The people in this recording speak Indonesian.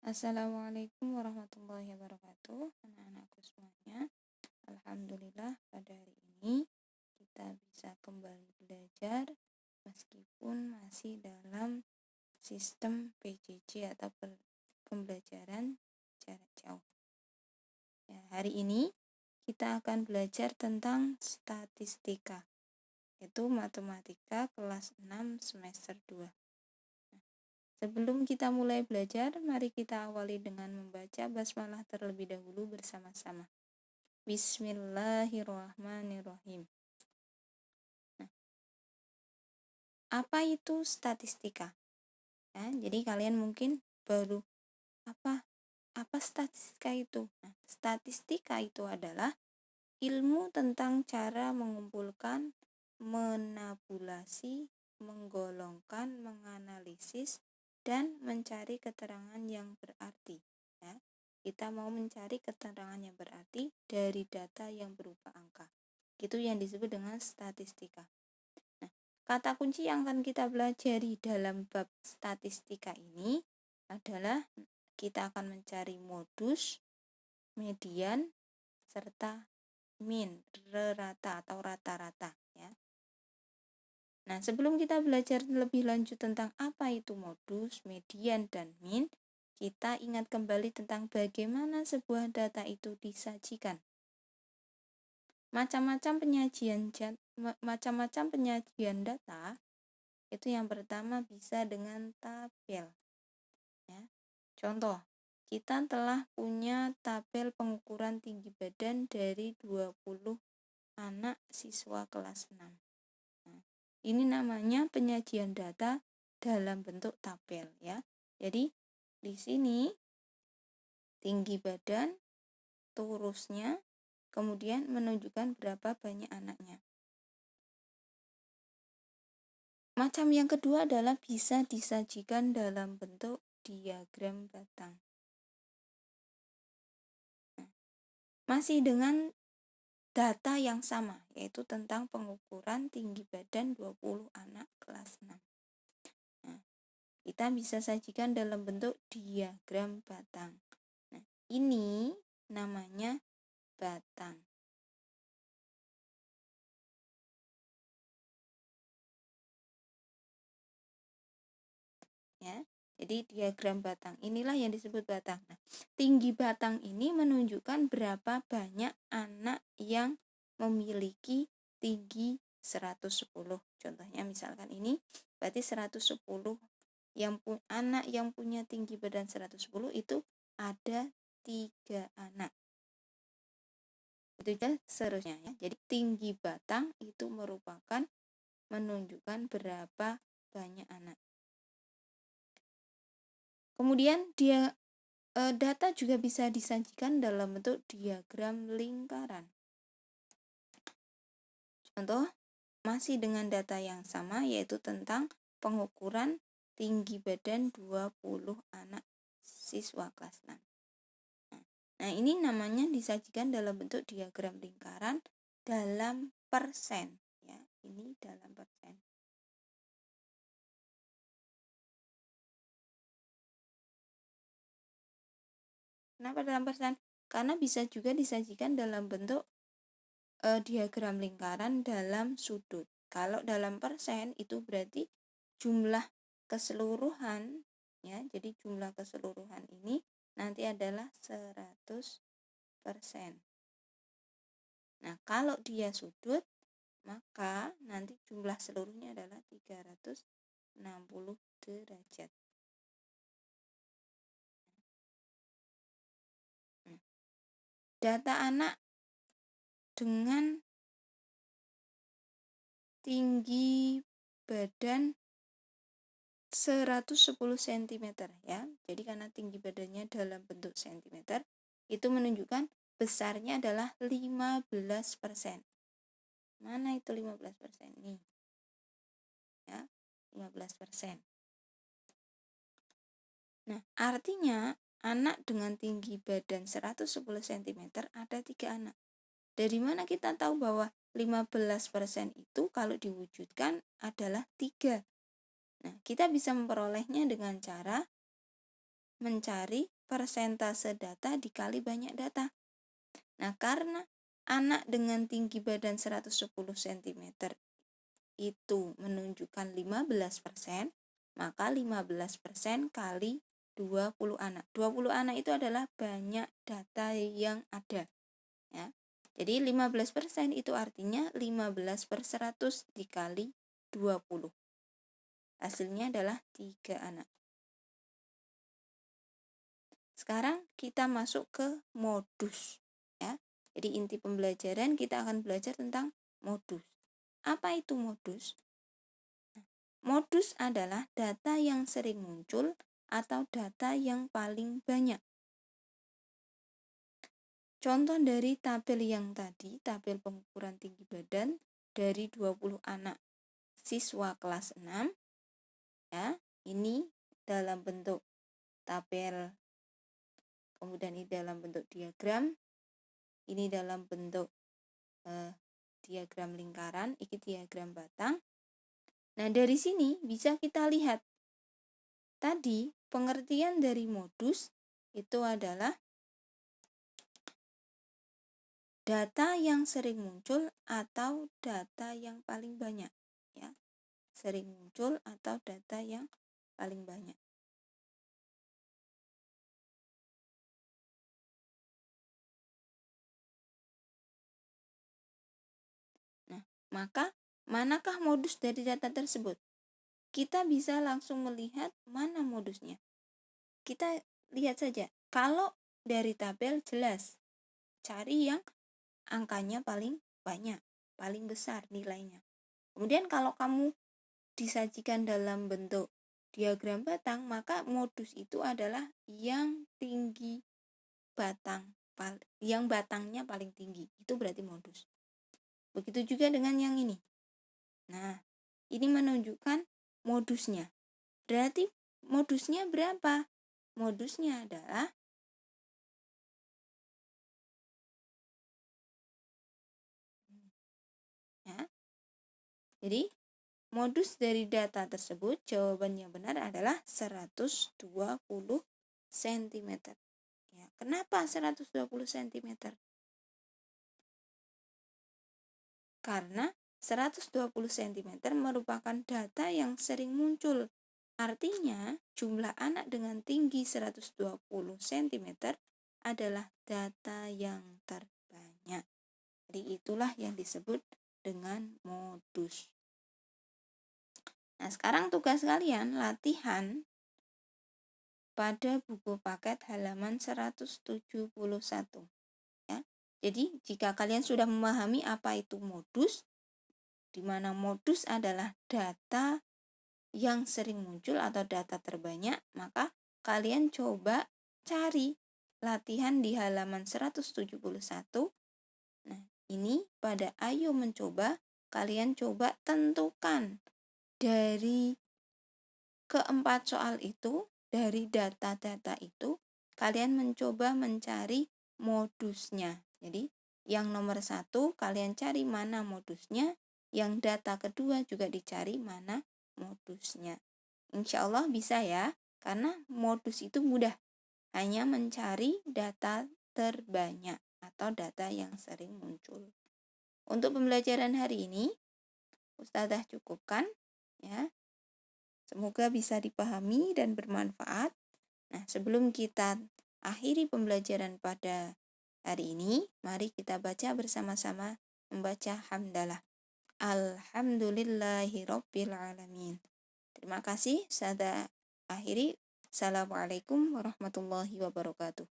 Assalamualaikum warahmatullahi wabarakatuh, anak-anakku semuanya. Alhamdulillah pada hari ini kita bisa kembali belajar meskipun masih dalam sistem PJJ atau pembelajaran jarak jauh. Ya, hari ini kita akan belajar tentang statistika, yaitu matematika kelas 6 semester 2. Sebelum kita mulai belajar, mari kita awali dengan membaca basmalah terlebih dahulu bersama-sama. Bismillahirrahmanirrahim. Nah, apa itu statistika? Ya, jadi kalian mungkin baru apa statistika itu? Nah, statistika itu adalah ilmu tentang cara mengumpulkan, menabulasi, menggolongkan, menganalisis, dan mencari keterangan yang berarti. Ya, kita mau mencari keterangan yang berarti dari data yang berupa angka. Itu yang disebut dengan statistika. Nah, kata kunci yang akan kita pelajari dalam bab statistika ini adalah kita akan mencari modus, median, serta min, rata atau rata-rata, ya. Nah, sebelum kita belajar lebih lanjut tentang apa itu modus, median, dan min, kita ingat kembali tentang bagaimana sebuah data itu disajikan. Macam-macam penyajian data itu yang pertama bisa dengan tabel. Ya. Contoh, kita telah punya tabel pengukuran tinggi badan dari 20 anak siswa kelas 6. Nah, ini namanya penyajian data dalam bentuk tabel, ya. Jadi di sini tinggi badan, turusnya, kemudian menunjukkan berapa banyak anaknya. Macam yang kedua adalah bisa disajikan dalam bentuk diagram batang. Nah, masih dengan data yang sama, yaitu tentang pengukuran tinggi badan 20 anak kelas 6. Nah, kita bisa sajikan dalam bentuk diagram batang. Nah, ini namanya batang. Ya, jadi diagram batang inilah yang disebut batang. Nah, tinggi batang ini menunjukkan berapa banyak anak yang memiliki tinggi 110. Contohnya misalkan ini berarti 110 anak yang punya tinggi badan 110 itu ada 3 anak. Itu aja seterusnya, ya. Jadi tinggi batang itu merupakan menunjukkan berapa banyak anak. Kemudian data juga bisa disajikan dalam bentuk diagram lingkaran. Contoh, masih dengan data yang sama, yaitu tentang pengukuran tinggi badan 20 anak siswa kelas 6. Nah, ini namanya disajikan dalam bentuk diagram lingkaran dalam persen, ya. Ini dalam persen. Kenapa dalam persen? Karena bisa juga disajikan dalam bentuk diagram lingkaran dalam sudut. Kalau dalam persen itu berarti jumlah keseluruhan, ya. Jadi jumlah keseluruhan ini nanti adalah 100%. Nah, kalau dia sudut, maka nanti jumlah seluruhnya adalah 360 derajat. Data anak dengan tinggi badan 110 cm, ya. Jadi karena tinggi badannya dalam bentuk cm, itu menunjukkan besarnya adalah 15%. Mana itu 15%? Nih. Ya, 15%. Nah, artinya anak dengan tinggi badan 110 cm ada 3 anak. Dari mana kita tahu bahwa 15% itu kalau diwujudkan adalah 3? Nah, kita bisa memperolehnya dengan cara mencari persentase data dikali banyak data. Nah, karena anak dengan tinggi badan 110 cm itu menunjukkan 15%, maka 15% kali 20 anak. 20 anak itu adalah banyak data yang ada. Ya. Jadi 15% itu artinya 15/100 dikali 20. Hasilnya adalah 3 anak. Sekarang kita masuk ke modus. Ya. Jadi inti pembelajaran kita akan belajar tentang modus. Apa itu modus? Modus adalah data yang sering muncul atau data yang paling banyak. Contoh dari tabel yang tadi, tabel pengukuran tinggi badan dari 20 anak siswa kelas 6. Ya, ini dalam bentuk tabel, kemudian ini dalam bentuk diagram, ini dalam bentuk diagram lingkaran, ini diagram batang. Nah, dari sini bisa kita lihat tadi pengertian dari modus itu adalah data yang sering muncul atau data yang paling banyak, ya. Sering muncul atau data yang paling banyak. Nah, maka manakah modus dari data tersebut? Kita bisa langsung melihat mana modusnya. Kita lihat saja. Kalau dari tabel jelas, cari yang angkanya paling banyak, paling besar nilainya. Kemudian kalau kamu disajikan dalam bentuk diagram batang, maka modus itu adalah yang tinggi batang, yang batangnya paling tinggi. Itu berarti modus. Begitu juga dengan yang ini. Nah, ini menunjukkan modusnya. Berarti modusnya berapa? Modusnya adalah ya. Jadi modus dari data tersebut, jawaban yang benar adalah 120 cm. Ya, kenapa 120 cm? Karena 120 cm merupakan data yang sering muncul. Artinya, jumlah anak dengan tinggi 120 cm adalah data yang terbanyak. Jadi itulah yang disebut dengan modus. Nah, sekarang tugas kalian latihan pada buku paket halaman 171. Ya. Jadi, jika kalian sudah memahami apa itu modus, di mana modus adalah data yang sering muncul atau data terbanyak, maka kalian coba cari latihan di halaman 171. Nah, ini pada ayo mencoba, kalian coba tentukan dari keempat soal itu, dari data-data itu, kalian mencoba mencari modusnya. Jadi, yang nomor 1, kalian cari mana modusnya. Yang data kedua juga dicari mana modusnya. Insya Allah bisa ya, karena modus itu mudah. Hanya mencari data terbanyak atau data yang sering muncul. Untuk pembelajaran hari ini, Ustazah cukupkan ya. Semoga bisa dipahami dan bermanfaat. Nah, sebelum kita akhiri pembelajaran pada hari ini, mari kita baca bersama-sama membaca hamdalah. Alhamdulillahirabbil alamin. Terima kasih. Saya akhiri. Assalamualaikum warahmatullahi wabarakatuh.